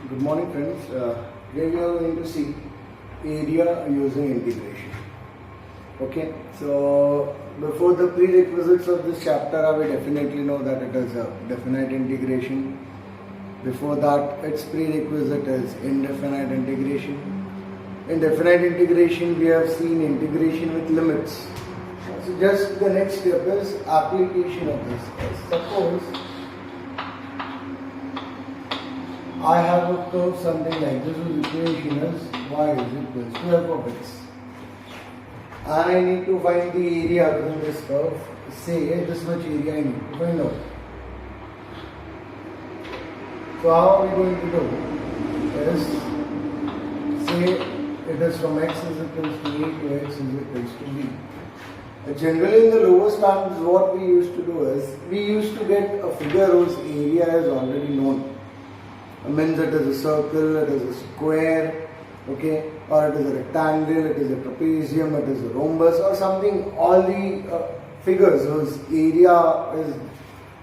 Good morning friends. Here we are going to see area using integration. Okay, so before the prerequisites of this chapter, we definitely know that it is a definite integration. Before that, its prerequisite is indefinite integration. In definite integration, we have seen integration with limits. So just the next step is application of this. Suppose I have a curve something like this, whose equation is y is equals to f of x. And I need to find the area within this curve. Say this much area I need to find out. So how are we going to do is, say it is from x is equals to a to x is equals to b. Generally in the lower standards what we used to do is, we used to get a figure whose area is already known. It means it is a circle, it is a square, okay, or it is a rectangle, it is a trapezium, it is a rhombus or something. All the figures whose area is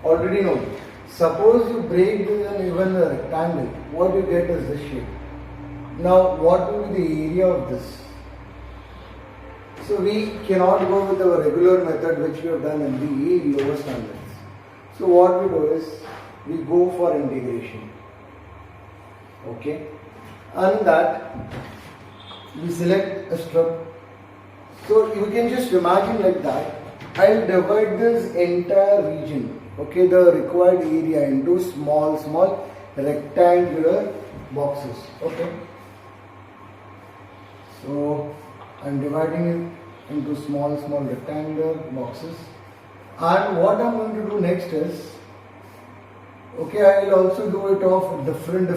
already known. Suppose you break this and even a rectangle, what you get is this shape. Now what will be the area of this? So we cannot go with our regular method which we have done in the lower standards. So what we do is, we go for integration. Okay, and that we select a strip. So you can just imagine like that. I'll divide this entire region, okay, the required area into small rectangular boxes. Okay, so I'm dividing it into small rectangular boxes, and what I'm going to do next is, okay, I will also do it of different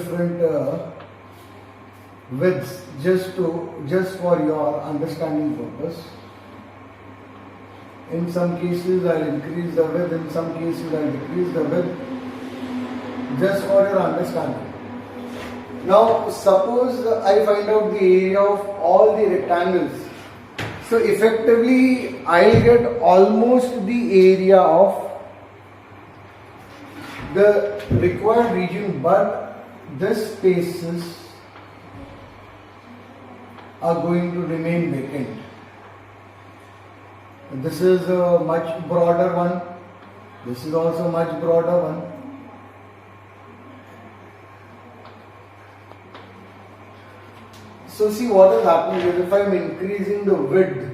widths just for your understanding purpose. In some cases I'll increase the width, in some cases I'll decrease the width, just for your understanding. Now suppose I find out the area of all the rectangles. So effectively I'll get almost the area of the required region, but these spaces are going to remain vacant. This is a much broader one. This is also much broader one. So see, what is happening is, if I am increasing the width,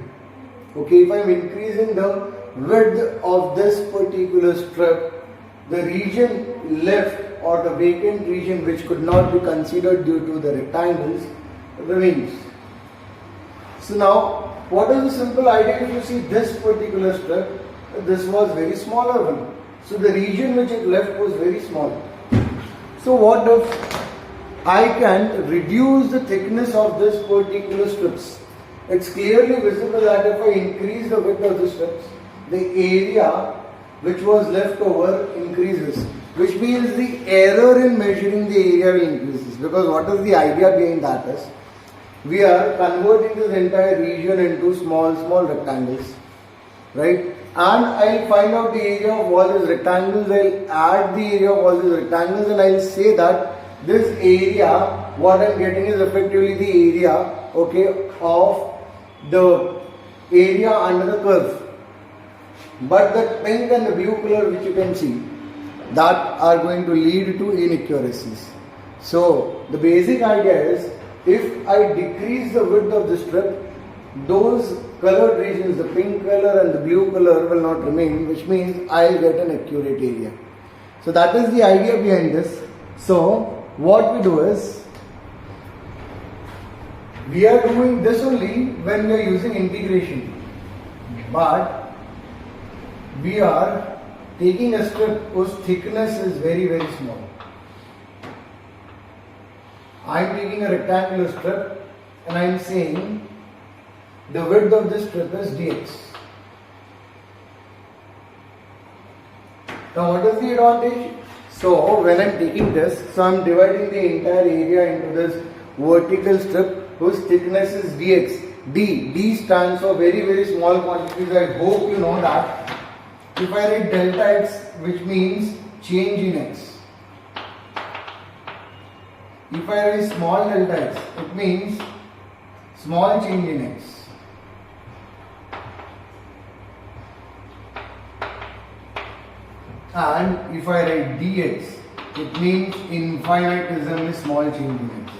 okay, if I am increasing the width of this particular strip, the region left or the vacant region which could not be considered due to the rectangles remains. So now, what is the simple idea? If you see this particular strip, this was very smaller one. So the region which it left was very small. So what if I can reduce the thickness of this particular strips? It's clearly visible that if I increase the width of the strips, the area which was left over increases, which means the error in measuring the area increases. Because what is the idea behind that is, we are converting this entire region into small rectangles, right? And I'll find out the area of all these rectangles, I'll add the area of all these rectangles, and I'll say that this area, what I'm getting is effectively the area, okay, of the area under the curve. But the pink and the blue color which you can see, that are going to lead to inaccuracies. So the basic idea is, if I decrease the width of the strip, those colored regions, the pink color and the blue color, will not remain, which means I'll get an accurate area. So that is the idea behind this. So what we do is, we are doing this only when we are using integration, but we are taking a strip whose thickness is very small. I am taking a rectangular strip and I am saying the width of this strip is dx. Now what is the advantage? So when I am taking this, so I am dividing the entire area into this vertical strip whose thickness is dx. D stands for very small quantities. I hope you know that. If I write delta x, which means change in x, If I write small delta x, it means small change in x. And if I write dx, it means infinitism is small change in x.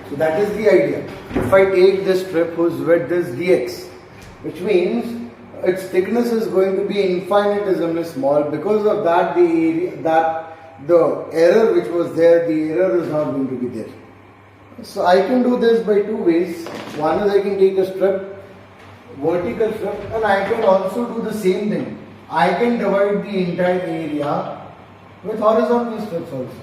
So that is the idea. If I take this strip whose width is dx, which means its thickness is going to be infinitesimally small. Because of that, the error which was there, the error is not going to be there. So I can do this by two ways. One is I can take a strip, vertical strip, and I can also do the same thing. I can divide the entire area with horizontal strips also.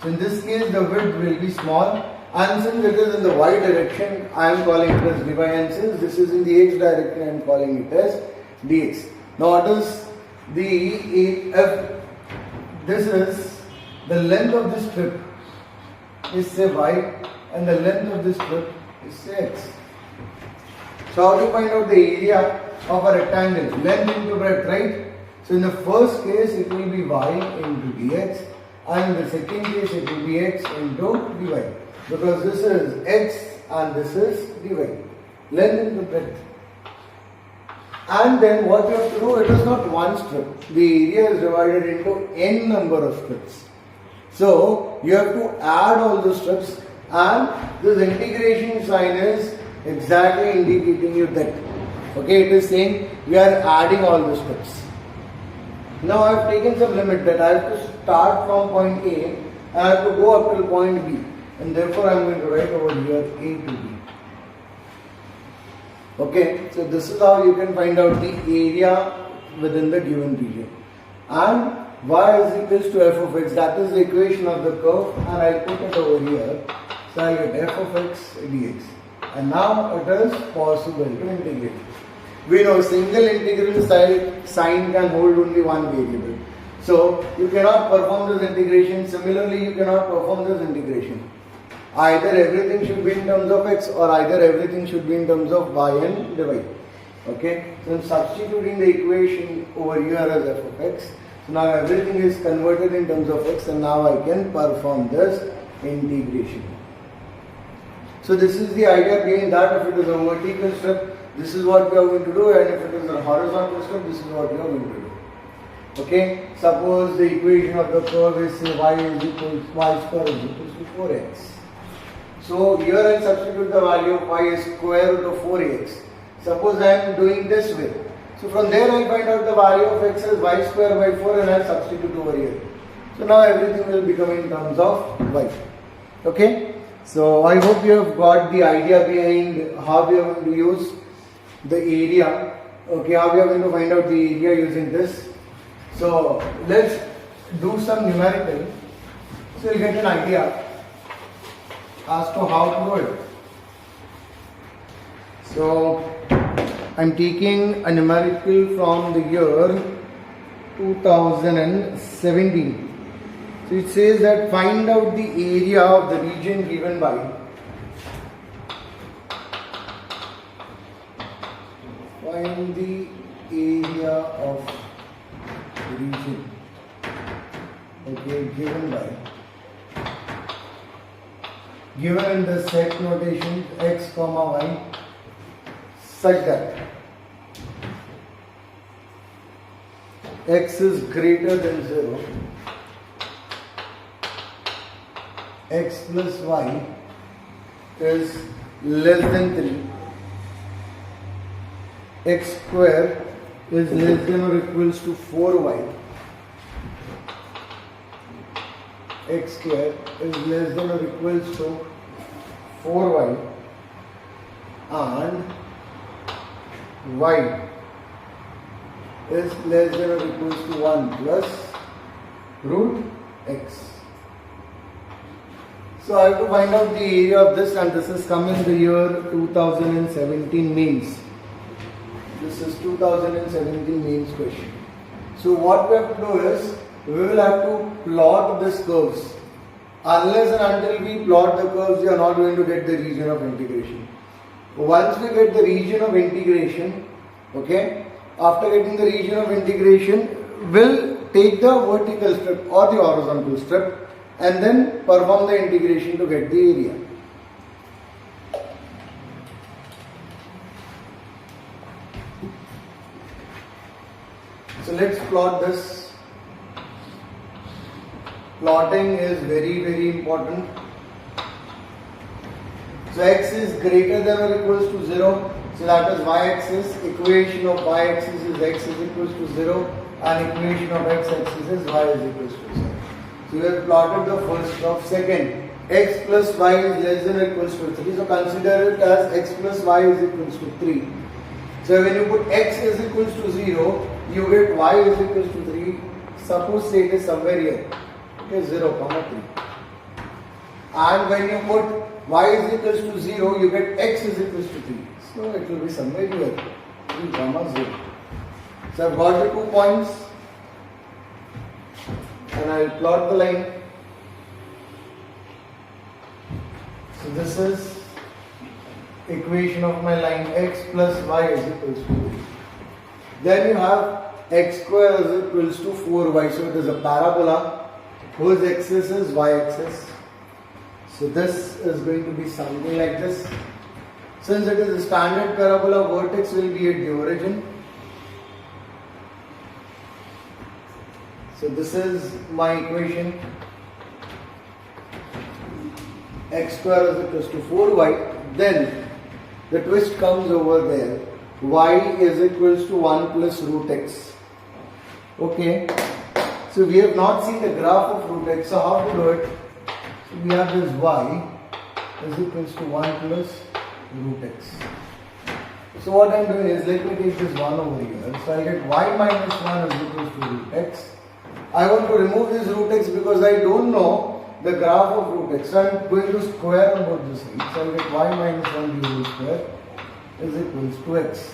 So in this case, the width will be small. And since it is in the y direction, I am calling it as dy, and since this is in the x direction, I am calling it as dx. Now what is the f? This is the length of this strip is say y, and the length of this strip is say x. So how to find out the area of a rectangle? Length into breadth, right? So in the first case, it will be y into dx, and in the second case, it will be x into dy. Because this is x and this is dy, length into breadth. And then what you have to do, it is not one strip. The area is divided into n number of strips. So you have to add all the strips, and this integration sign is exactly indicating you that. Okay, it is saying we are adding all the strips. Now I have taken some limit that I have to start from point A and I have to go up till point B. And therefore I am going to write over here A to B. Okay, so this is how you can find out the area within the given region. And y is equals to f of x, that is the equation of the curve, and I put it over here. So I get f of x dx. And now it is possible to integrate. We know single integral sign can hold only one variable. So you cannot perform this integration. Similarly, you cannot perform this integration. Either everything should be in terms of x, or either everything should be in terms of y and dy. Okay, so I'm substituting the equation over here as f of x. So now everything is converted in terms of x, and now I can perform this integration. So this is the idea behind that. If it is a vertical strip, this is what we are going to do, and if it is a horizontal strip, this is what we are going to do. Okay, suppose the equation of the curve is say y square is equal to 4x. So here I substitute the value of y is square root of 4x. Suppose I am doing this way. So from there I find out the value of x as y square by 4, and I substitute over here. So now everything will become in terms of y. Okay. So I hope you have got the idea behind how we are going to use the area. Okay, how we are going to find out the area using this. So let's do some numerical. So you'll get an idea as to how to do it. So I'm taking a numerical from the year 2017. So it says that find out the area of the region given by find the area of the region, okay, given by, given in the set notation x comma y, such that x is greater than 0, x plus y is less than 3, x square is less than or equals to 4y, x square is less than or equals to 4y, and y is less than or equals to 1 plus root x. So I have to find out the area of this, and this is come in the year 2017 mains. This is 2017 mains question. So what we have to do is, we will have to plot these curves. Unless and until we plot the curves, we are not going to get the region of integration. Once we get the region of integration, okay, after getting the region of integration, will take the vertical strip or the horizontal strip and then perform the integration to get the area. So let's plot this. Plotting is very important. So x is greater than or equals to 0. So that is y-axis. Equation of y-axis is x is equals to 0 and equation of x-axis is y is equals to 0. So we have plotted the first of second. X plus y is less than or equals to 3. So consider it as x plus y is equals to 3. So when you put x is equals to 0, you get y is equals to 3. Suppose say it is somewhere here. It is 0, 3. And when you put y is equals to 0, you get x is equals to 3. So it will be somewhere here. 3, 0. So I've got the 2 points. And I will plot the line. So this is equation of my line x plus y is equals to 3. Then you have x square is equals to 4y. So it is a parabola whose axis is y-axis. So this is going to be something like this. Since it is a standard parabola, vertex will be at the origin. So this is my equation. X square is equals to 4y. Then the twist comes over there. Y is equals to 1 plus root x. Okay. So we have not seen the graph of root x. So how to do it? So we have this y is equals to 1 plus root x. So what I am doing is, let me take this 1 over here. So I get y minus 1 is equals to root x. I want to remove this root x because I don't know the graph of root x. So I am going to square on both the sides. So I get y minus 1 the whole square is equals to x.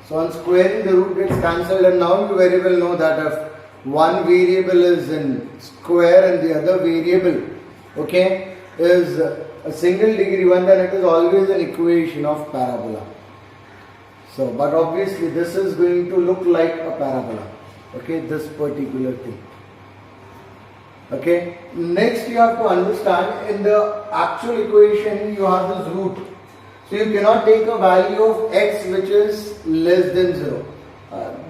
So on squaring, the root gets cancelled, and now you very well know that if one variable is in square and the other variable, okay, is a single degree one, then it is always an equation of parabola. So, but obviously this is going to look like a parabola, okay, this particular thing. Okay, next you have to understand, in the actual equation you have this root. So you cannot take a value of x which is less than 0.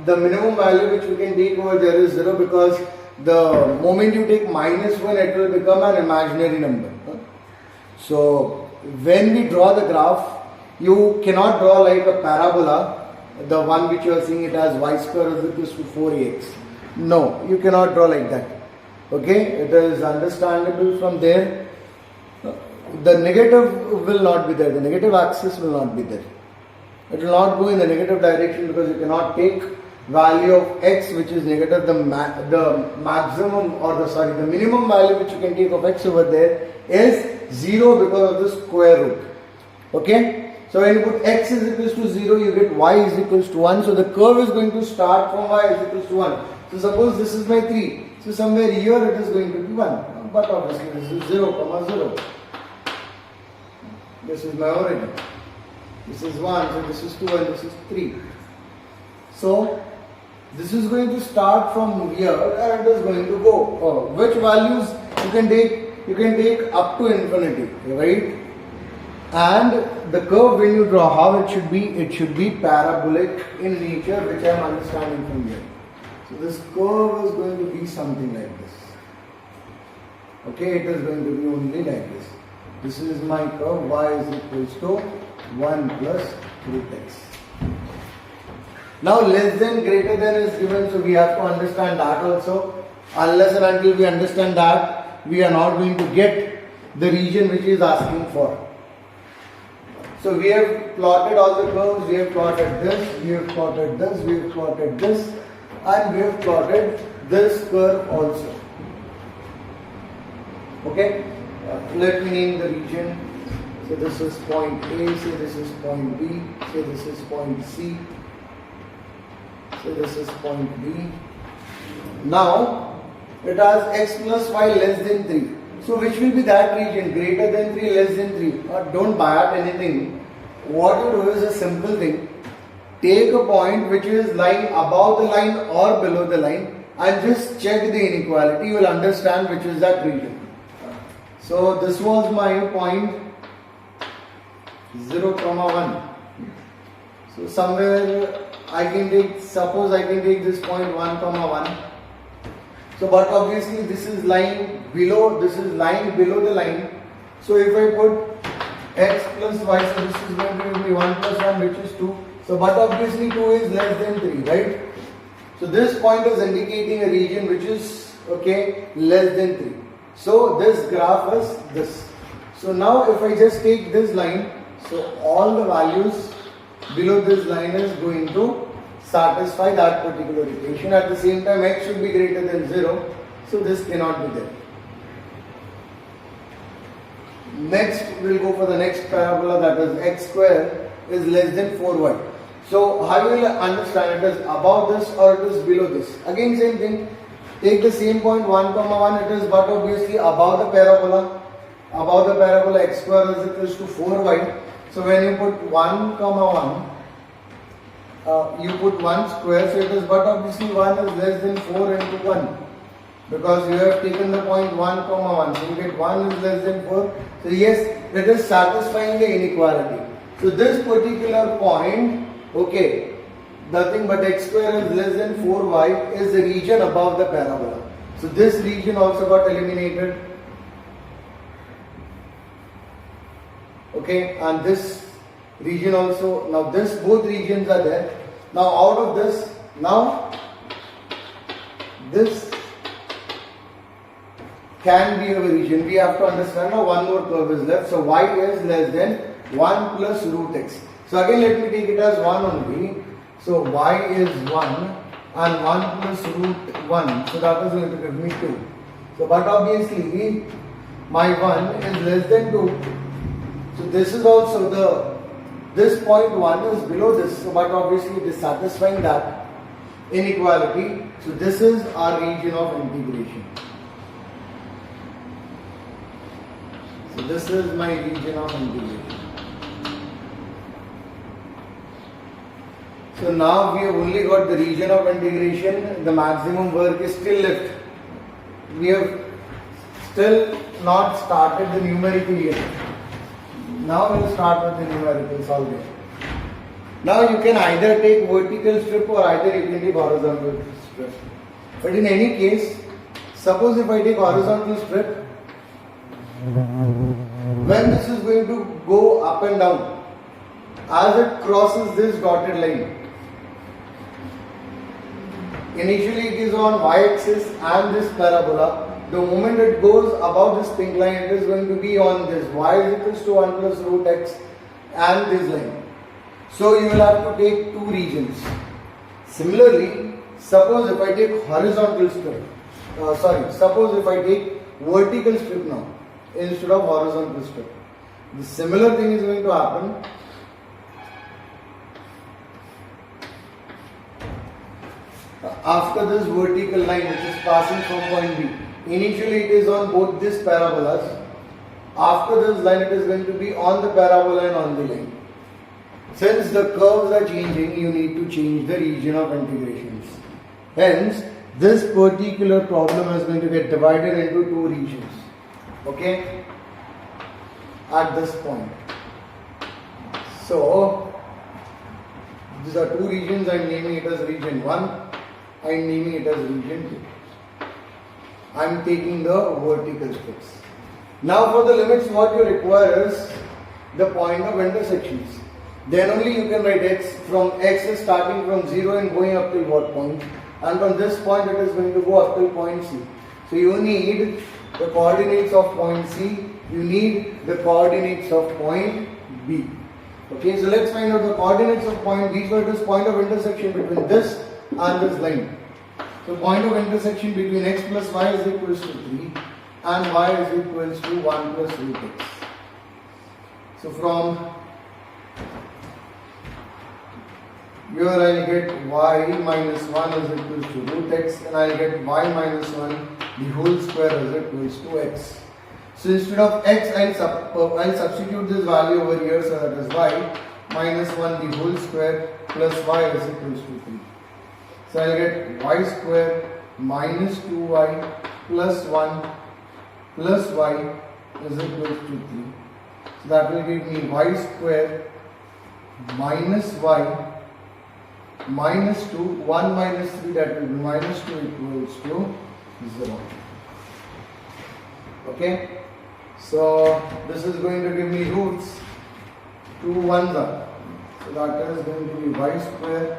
The minimum value which you can take over there is 0, because the moment you take minus 1, it will become an imaginary number. So when we draw the graph, you cannot draw like a parabola, the one which you are seeing it as y square is equals to 4ax. No, you cannot draw like that. Okay, it is understandable from there. The negative will not be there, the negative axis will not be there. It will not go in the negative direction, because you cannot take value of x which is negative. The maximum, or the minimum value which you can take of x over there is 0 because of the square root. Okay, so when you put x is equals to 0, you get y is equals to 1. So the curve is going to start from y is equals to 1. So suppose this is my 3. So somewhere here it is going to be 1. But obviously this is 0, 0. This is my origin. This is 1, so this is 2 and this is 3. So this is going to start from here and it is going to go. Which values you can take? You can take up to infinity, right? And the curve when you draw, how it should be parabolic in nature, which I am understanding from here. So this curve is going to be something like this. Okay, it is going to be only like this. This is my curve, y is equals to 1 plus root x. Now less than, greater than is given, so we have to understand that also. Unless and until we understand that, we are not going to get the region which is asking for. So we have plotted all the curves, we have plotted this, we have plotted this, we have plotted this, and we have plotted this curve also. Okay, let me name the region. So this is point A, say this is point B, say this is point C, say this is point D. Now it has x plus y less than 3. So which will be that region? Greater than 3, less than 3. Don't buy out anything. What you do is a simple thing. take a point which is lying above the line or below the line and just check the inequality. You will understand which is that region. So this was my point 0, 1. So somewhere I can take, suppose I can take this point 1, 1. So but obviously this is lying below, this is lying below the line. So if I put x plus y, so this is going to give me 1 plus 1, which is 2. So but obviously 2 is less than 3, right? So this point is indicating a region which is less than 3. So this graph is this. So now if I just take this line, so all the values below this line is going to satisfy that particular equation. At the same time, x should be greater than 0, so this cannot be there. Next, we'll go for the next parabola, that is x square is less than 4y. So how you will understand it is above this or it is below this. Again same thing, take the same point 1, 1 it is, but obviously above the parabola x square is equals to 4y. So when you put 1, 1, you put 1 square, so it is, but obviously 1 is less than 4 into 1 because you have taken the point 1, 1, so you get 1 is less than 4. So yes, it is satisfying the inequality. So this particular point, nothing but x square is less than 4y is the region above the parabola. So this region also got eliminated. And this region also, now this both regions are there. Now out of this, now this can be a region. We have to understand now one more curve is left. So y is less than 1 plus root x. So again let me take it as 1 only. So y is 1 and 1 plus root 1. So that is going to give me 2. So but obviously my 1 is less than 2. So this is also this point 1 is below this. So but obviously it is satisfying that inequality. So this is our region of integration. So this is my region of integration. So now we have only got the region of integration. The maximum work is still left. We have still not started the numerical yet. Now we will start with the numerical solving. Now you can either take vertical strip or either you can take horizontal strip. But in any case, suppose if I take horizontal strip, when this is going to go up and down, as it crosses this dotted line, initially it is on y-axis and this parabola. The moment it goes above this pink line, it is going to be on this y is equals to 1 plus root x and this line. So you will have to take two regions. Similarly, suppose if I take horizontal strip, suppose if I take vertical strip now instead of horizontal strip, the similar thing is going to happen. After this vertical line which is passing from point B, initially it is on both these parabolas. After this line it is going to be on the parabola and on the line. Since the curves are changing, you need to change the region of integrations. Hence, this particular problem is going to get divided into two regions. At this point. So, these are two regions. I am naming it as region 1. I am naming it as region 2. I am taking the vertical strips. Now for the limits, what you require is the point of intersections. Then only you can write x. From x is starting from 0 and going up till what point? And from this point it is going to go up till point C. So you need the coordinates of point C. You need the coordinates of point B. So let's find out the coordinates of point B. So it is point of intersection between this and this line. So point of intersection between x plus y is equals to 3 and y is equals to 1 plus root x. So from here I will get y minus 1 is equals to root x, and I will get y minus 1 the whole square is equals to x. So instead of x I will substitute this value over here, so that is y. minus 1 the whole square plus y is equals to 3. So I'll get y square minus 2y plus 1 plus y is equals to 3. So that will give me y square minus y minus 2, 1 minus 3, that will be minus 2 equals to 0. Okay, so this is going to give me roots. 2 ones are. So that is going to be y square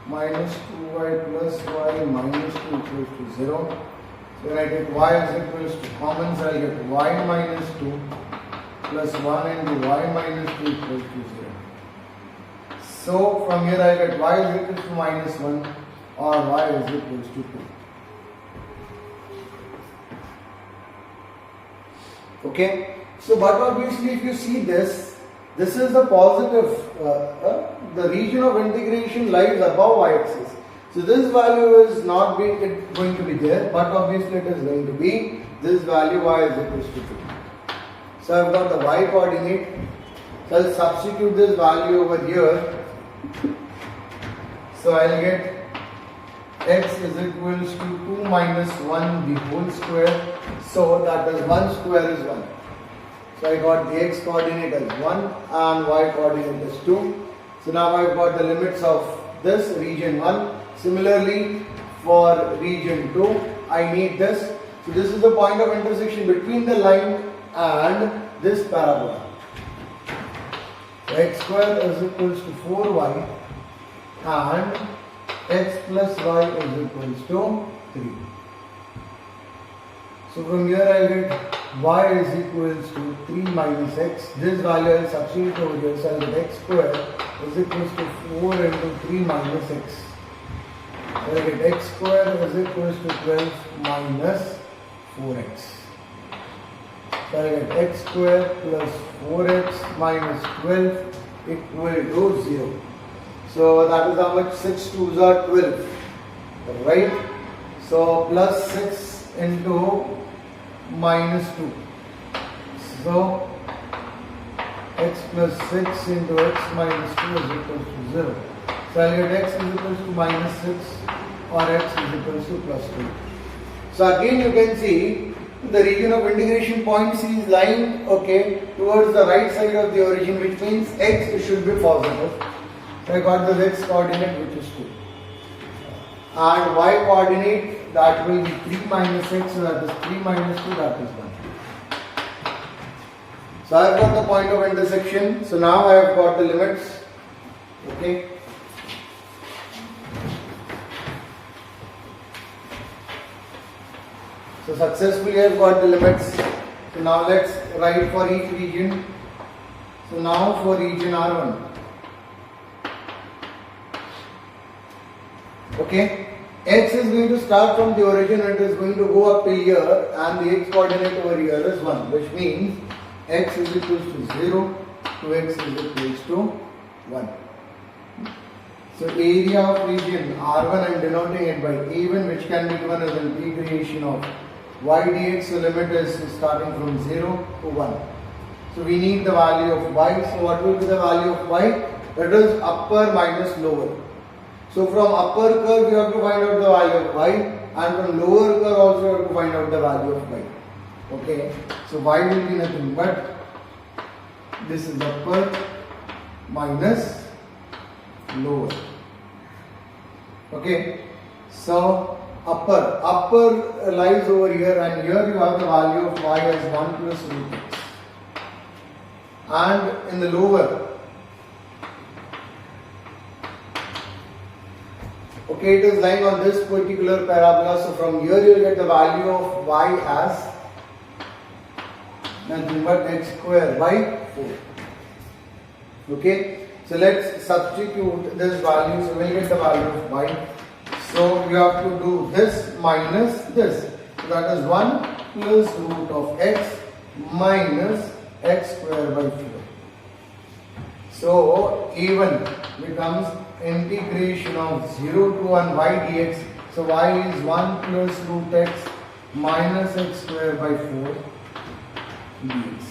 minus 2y plus y minus 2 equals to 0. So when I take y is equals to common, so I will get y minus 2 plus 1 into y minus 2 equals to 0. So from here I get y is equal to minus 1 or y is equals to 2. Okay, so but obviously if you see this is the positive, the region of integration lies above y-axis. So this value is not going to be there, but obviously it is going to be this value y is equals to 2. So I have got the y coordinate. So I will substitute this value over here. So I will get x is equals to 2 minus 1 the whole square. So that is 1 square is 1. So I got the x coordinate as 1 and y coordinate as 2. So now I have got the limits of this region 1. Similarly for region 2 I need this. So this is the point of intersection between the line and this parabola. So x square is equals to 4y and x plus y is equals to 3. So from here I will get y is equals to 3 minus x. This value I will substitute over here. So I will get x square is equals to 4 into 3 minus x. So I will get x square is equals to 12 minus 4x. So I will get x square plus 4x minus 12 equal to 0. So that is how much 6 2s are 12. Right? So plus 6 into minus 2. So x plus 6 into x minus 2 is equals to 0. So I will get x is equals to minus 6 or x is equals to plus 2. So again you can see the region of integration point C is lying towards the right side of the origin, which means x should be positive. So I got the x coordinate which is 2. And y coordinate, that will be 3 minus x, so that is 3 minus 2, that is 1. So I have got the point of intersection. So now I have got the limits. Okay. So successfully I have got the limits. So now let's write for each region. So now for region R1. Okay. X is going to start from the origin and it is going to go up till here, and the x coordinate over here is 1, which means x is equals to 0 to x is equals to 1. So area of region R1 I am denoting it by A1, which can be given as integration of y dx. So limit is starting from 0 to 1. So we need the value of y. So what will be the value of y? That is upper minus lower. So from upper curve you have to find out the value of y, and from lower curve also you have to find out the value of y. Okay. So y will be nothing but this is upper minus lower. Okay. So upper lies over here, and here you have the value of y as 1 plus root x. And in the lower, okay, it is lying on this particular parabola. So from here you will get the value of y as nothing but x square by 4. Okay, so let's substitute this value. So we will get the value of y. So you have to do this minus this. So that is 1 plus root of x minus x square by 4. So A1 becomes integration of 0 to 1 y dx. So y is 1 plus root x minus x square by 4 dx.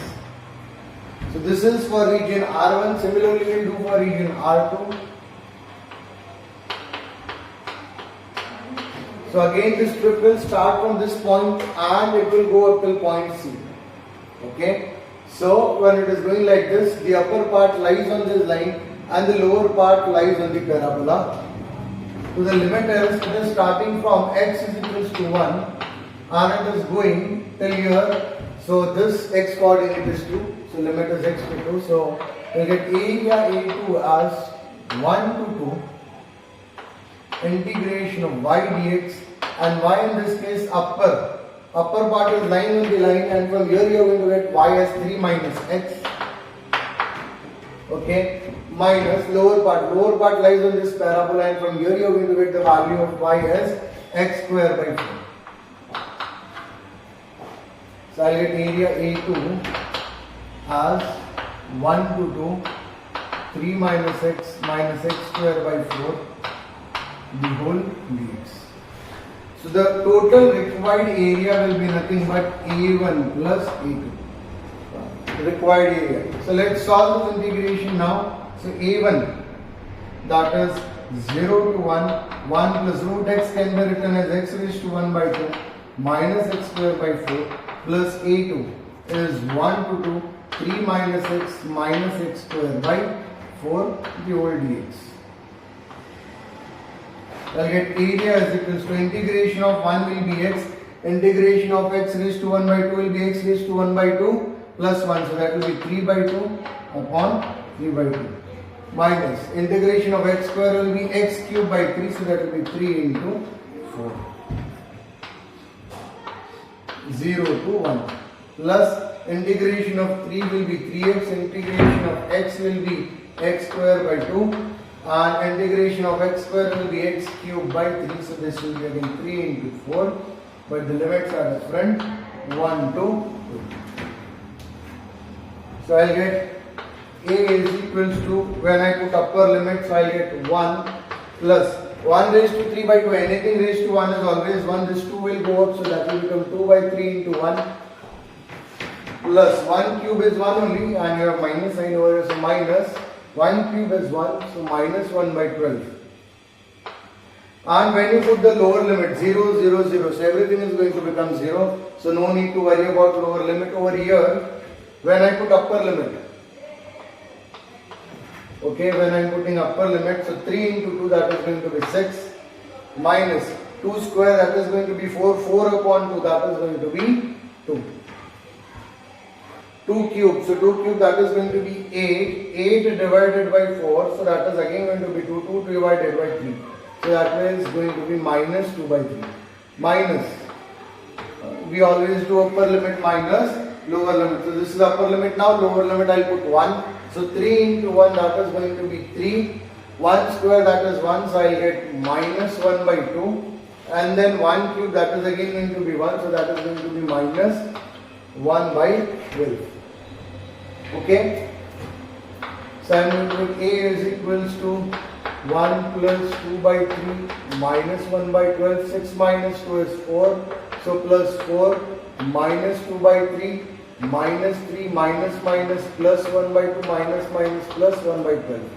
So this is for region R1. Similarly, we will do for region R2. So again, this strip will start from this point and it will go up till point C. Okay. So when it is going like this, the upper part lies on this line and the lower part lies on the parabola. So the limit is starting from x is equals to 1 and it is going till here. So this x coordinate is 2. So limit is x to 2. So we will get area A2 as 1 to 2 integration of y dx, and y in this case upper part is lying on the line, and from here you are going to get y as 3 minus x. Okay, minus lower part lies on this parabola, and from here you are going to get the value of y as x square by 4. So I will get area A2 as 1 to 2 3 minus x square by 4 the whole dx. So the total required area will be nothing but A1 plus A2. Required area. So let's solve this integration now. So A1, that is 0 to 1, 1 plus root x can be written as x raised to 1 by 2 minus x square by 4 plus A2 is 1 to 2, 3 minus x square by 4 the whole dx. I'll get area is equals to integration of 1 will be x, integration of x raised to 1 by 2 will be x raised to 1 by 2 plus 1, so that will be 3 by 2 upon 3 by 2 minus integration of x square will be x cube by 3, so that will be 3 into 4 0 to 1 plus integration of 3 will be 3x, integration of x will be x square by 2 and integration of x square will be x cube by 3, so this will be again 3 into 4, but the limits are different 1 to 2. So I will get a is equals to, when I put upper limit, so I will get 1 plus 1 raised to 3 by 2, anything raised to 1 is always 1, this 2 will go up, so that will become 2 by 3 into 1 plus 1 cube is 1 only, and you have minus sign over here, so minus 1 cube is 1, so minus 1 by 12. And when you put the lower limit 0, 0, 0, so everything is going to become 0. So no need to worry about lower limit over here. When I put upper limit, okay, when I am putting upper limit, so 3 into 2, that is going to be 6 minus 2 square, that is going to be 4, 4 upon 2, that is going to be 2. 2 cube, so 2 cube, that is going to be 8, 8 divided by 4, so that is again going to be 2, 2 divided by 3, so that is going to be minus 2 by 3, minus, we always do upper limit minus lower limit, so this is upper limit now, lower limit I will put 1, so 3 into 1, that is going to be 3, 1 square, that is 1, so I will get minus 1 by 2, and then 1 cube, that is again going to be 1, so that is going to be minus 1 by 12. Okay, so I am going to put a is equals to 1 plus 2 by 3 minus 1 by 12, 6 minus 2 is 4, so plus 4 minus 2 by 3 minus 3 minus minus plus 1 by 2 minus minus plus 1 by 12.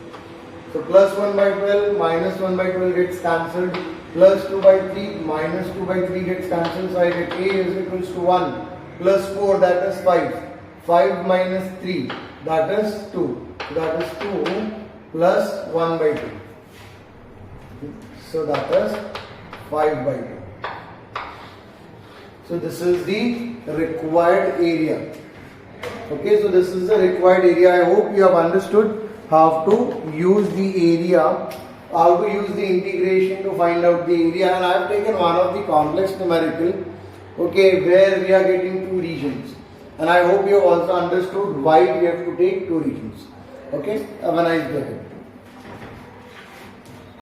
So plus 1 by 12 minus 1 by 12 gets cancelled, plus 2 by 3 minus 2 by 3 gets cancelled, so I get a is equals to 1 plus 4, that is 5. 5 minus 3, that is 2. That is 2 plus 1 by 2. So that is 5 by 2. So this is the required area. Okay, so this is the required area. I hope you have understood how to use the area, how to use the integration to find out the area. And I have taken one of the complex numerical, okay, where we are getting 2 regions. And I hope you have also understood why we have to take 2 regions. Okay, have a nice day.